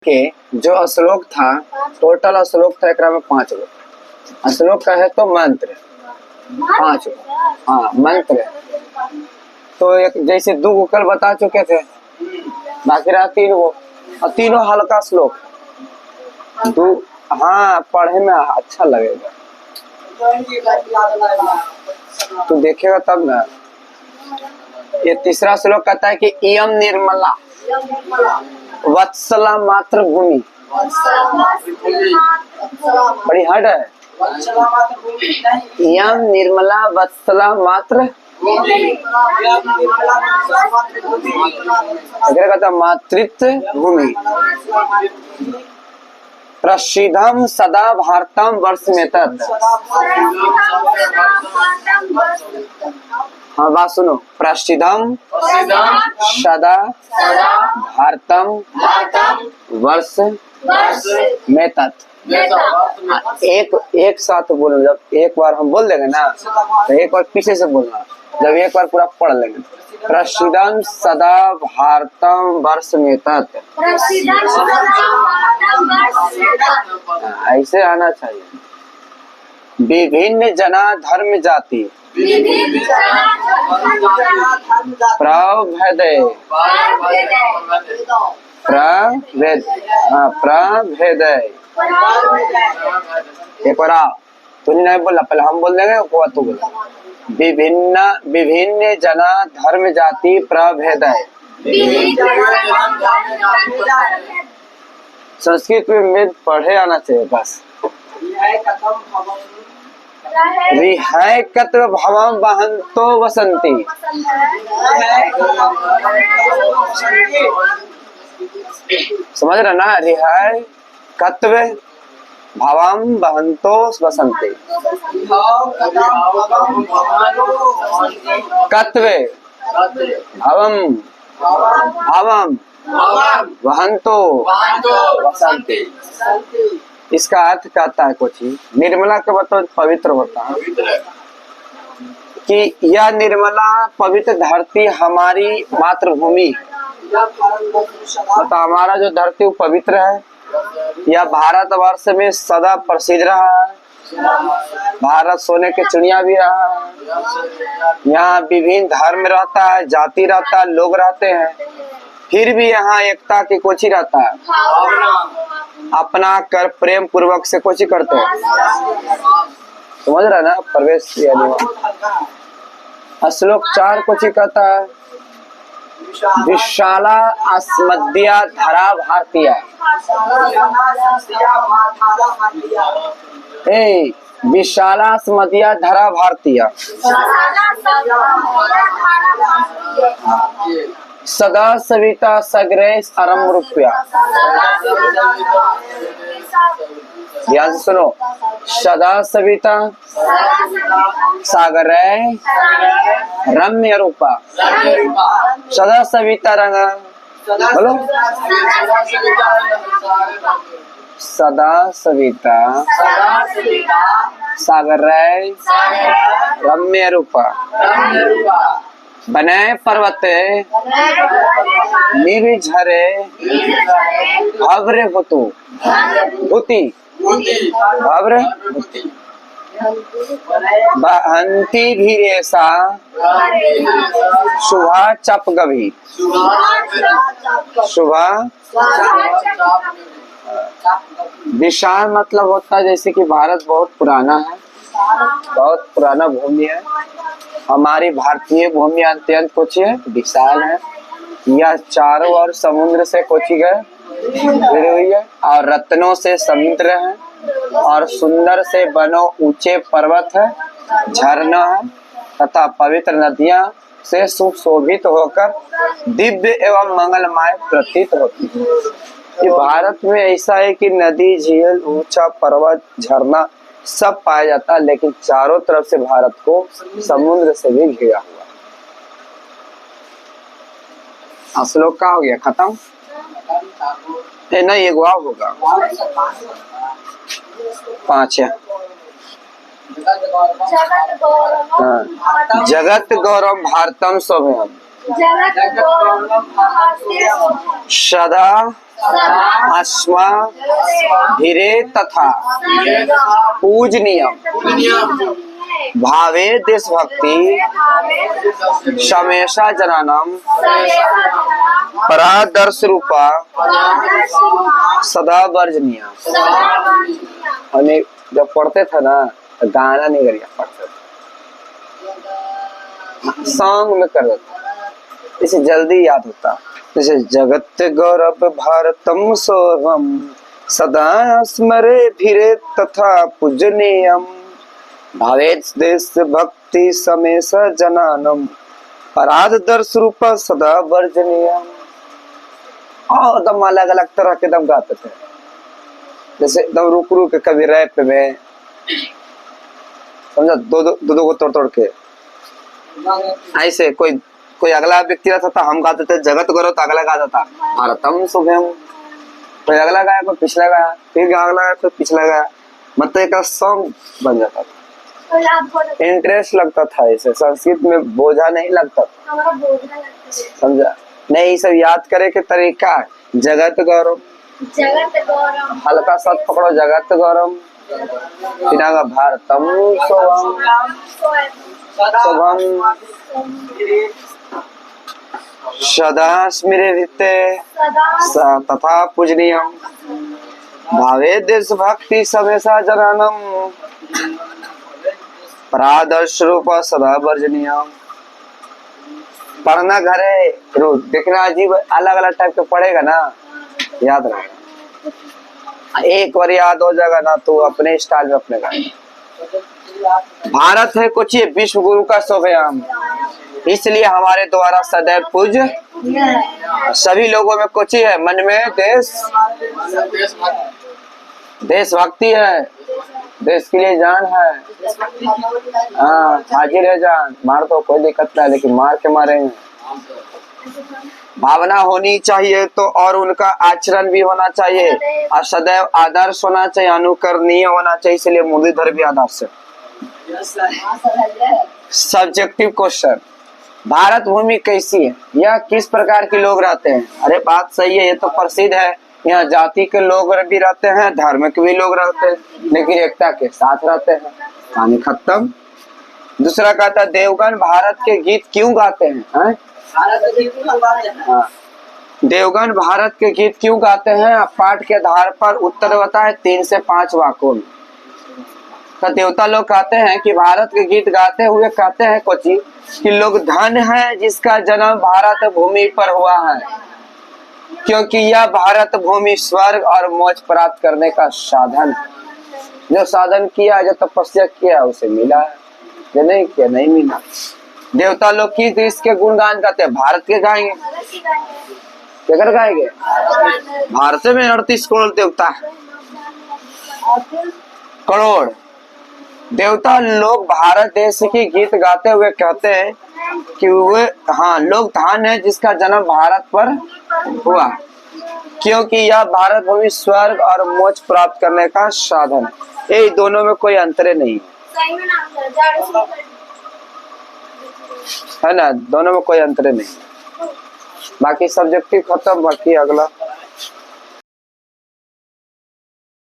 के जो श्लोक था, टोटल श्लोक था एक में 5 गो। श्लोक का है तो मंत्र 5 गो। हाँ मंत्र, तो एक जैसे 2 गो कल बता चुके थे, बाकी रहा 3 गो, और तीनों हल्का श्लोक। हाँ पढ़े में अच्छा लगेगा, तो देखेगा तब ना। ये तीसरा श्लोक कहता है कि इयम निर्मला वत्सला मात्र भूमि, बड़ी हार्ड है। इयम निर्मला वत्सला मात्र कहता मातृत्व भूमि, प्रसिद्धम सदा भारतम वर्ष में तत्। हाँ बात सुनो, प्रसिद्धम सदा भारतम वर्ष में तत्। एक साथ बोलो, जब एक बार हम बोल देंगे ना तो एक बार पीछे से बोलना, जब एक बार पूरा पढ़ लेंगे। प्रसिद्धम सदा भारतम वर्ष में तत्, ऐसे आना चाहिए। विभिन्न जना धर्म जाति प्रभेदे प्रभेदे। एक बार तूने नहीं बोला, पहले हम बोल देंगे, तू बोला। विभिन्न जना धर्म जाति प्रभेदे। संस्कृत में पढ़े आना चाहिए बस। रिहाय कत्र भवम वहंतो वसंती। समझ रहा ना, रिहाय कत्व भवम वहंतो वसंती। कत्व भवम भवम वहंतो वसंती। इसका अर्थ कहता है कुछ ही, निर्मला का मतलब पवित्र होता है, कि यह निर्मला पवित्र धरती हमारी मातृभूमि, मतलब हमारा जो धरती वो पवित्र है। यह भारतवर्ष में सदा प्रसिद्ध रहा है, भारत सोने के चिड़िया भी रहा है। यहाँ विभिन्न धर्म रहता है, जाति रहता है, लोग रहते हैं, फिर भी यहाँ एकता की कोची रहता है, अपना कर प्रेम पूर्वक से कोची करते हैं। समझ रहा है ना, प्रवेश श्लोक 4 कोची कहता है, विशाला अस्मद्या धरा भारतीय। विशाला अस्मद्या धरा भारतीय सदा सविता सगरे अरम रुपया। ध्यान से सुनो, सदा सविता सागरे रम्य रूपा। सदा सविता रंग बोलो, सदा सविता सागरे रम्य रूपा। बने पर्वत निर्झरे भव्र भूतु भूति भव्र भूति। बहंती भीरेशा शुभा चप गभी। शुभा विशाल मतलब होता है, जैसे कि भारत बहुत पुराना है, बहुत पुराना भूमि है। हमारी भारतीय भूमि अत्यंत कुछ है, विशाल है। यह चारों ओर समुद्र से कुछ गए घिरी हुई है, और रत्नों से समुद्र है, और सुंदर से बनो ऊंचे पर्वत है, झरना है, तथा पवित्र नदियां से सुशोभित होकर दिव्य एवं मंगलमय प्रतीत होती है। ये भारत में ऐसा है कि नदी, झील, ऊंचा पर्वत, झरना सब पाया जाता है, लेकिन चारों तरफ से भारत को समुद्र से भी घिरा हुआ है। श्लोक का हो गया खत्म? नहीं, एक वाव होगा, 5 है। जगत गौरव भारतम शोभम सदा अस्मा धीरे तथा पूजनीयम भावे देशभक्ति शमेशा जनानम परादर्श रूपा सदा वर्जनीय। हमें जब पढ़ते थे ना तो गाना नहीं करिए, पढ़ते थे सॉन्ग में कर देते, इसे जल्दी याद होता। जैसे जगत गौरव भारतम सोहम सदा स्मरे धीरे तथा पूजनीयम भावेत देश भक्ति समेश जनानम पराध दर्श रूप सदा वर्जनीयम। और एकदम अलग अलग तरह के दम गाते थे, जैसे एकदम रुक रुक के, कभी रैप में समझा, दो को तोड़ तोड़ के ऐसे। कोई अगला व्यक्ति रहता था, हम गाते थे जगत गौरव, तो अगला गाता था भारतम शुभम, कोई अगला गाया, कोई पिछला गाया, फिर अगला गाया, कोई पिछला गाया, मतलब एक सॉन्ग बन जाता था। इंटरेस्ट लगता था इसे, संस्कृत में बोझा नहीं लगता था, समझा नहीं। ये सब याद करे के तरीका, जगत गौरव, हल्का सा पकड़ो, जगत गौरव, फिर आगा भारतम शुभम शुभम सदा स्मृते तथा पूजनीयम भावे देश भक्ति समेशा जनानम परादर्श रूप सदा वर्जनीयम। पढ़ना घरे रोज देखना, अजीब अलग अलग टाइप के पढ़ेगा ना, याद रहेगा। एक बार याद हो जाएगा ना तो अपने स्टाइल में अपने गाएगा। भारत है कुछ विश्व गुरु का शुभयाम, इसलिए हमारे द्वारा सदैव पूज्य सभी लोगों में कुछ है, मन में देशभक्ति है, देश के लिए जान है। हाँ, हाजिर है जान, मार तो कोई दिक्कत नहीं, लेकिन मार के मारेंगे। भावना होनी चाहिए तो, और उनका आचरण भी होना चाहिए, और सदैव आदर्श होना चाहिए, अनुकरणीय होना चाहिए, इसलिए मुरलीधर भी आदर्श है। सब्जेक्टिव क्वेश्चन, भारत भूमि कैसी है, यह किस प्रकार के लोग रहते हैं? अरे बात सही है, ये तो प्रसिद्ध है, यहाँ जाति के लोग भी रहते हैं, धर्म के भी लोग रहते हैं, लेकिन एकता के साथ रहते हैं। कहानी खत्म। दूसरा कहता है देवगन भारत के गीत क्यों गाते हैं? हाँ, देवगन भारत के गीत क्यों गाते हैं? पाठ के आधार पर उत्तर बताए 3 से 5 वाक्यों में। तो देवता लोग कहते हैं कि भारत के गीत गाते हुए कहते हैं कोची कि लोग धन है जिसका जन्म भारत भूमि पर हुआ है, क्योंकि यह भारत भूमि स्वर्ग और मोक्ष प्राप्त करने का साधन। जो साधन किया, जो तपस्या किया, उसे मिला, जो नहीं किया नहीं मिला। देवता लोग किस देश के गुणगान गाते हैं? भारत के गाएंगे। क्या गाएंगे? भारत में 38 करोड़ देवता है, करोड़ देवता लोग भारत देश की गीत गाते हुए कहते हैं कि वे लोग धन है जिसका जन्म भारत पर हुआ, क्योंकि यह भारत भूमि स्वर्ग और मोक्ष प्राप्त करने का साधन। ये दोनों में कोई अंतर नहीं है ना, दोनों में कोई अंतर नहीं। बाकी सब्जेक्टिव खत्म, बाकी अगला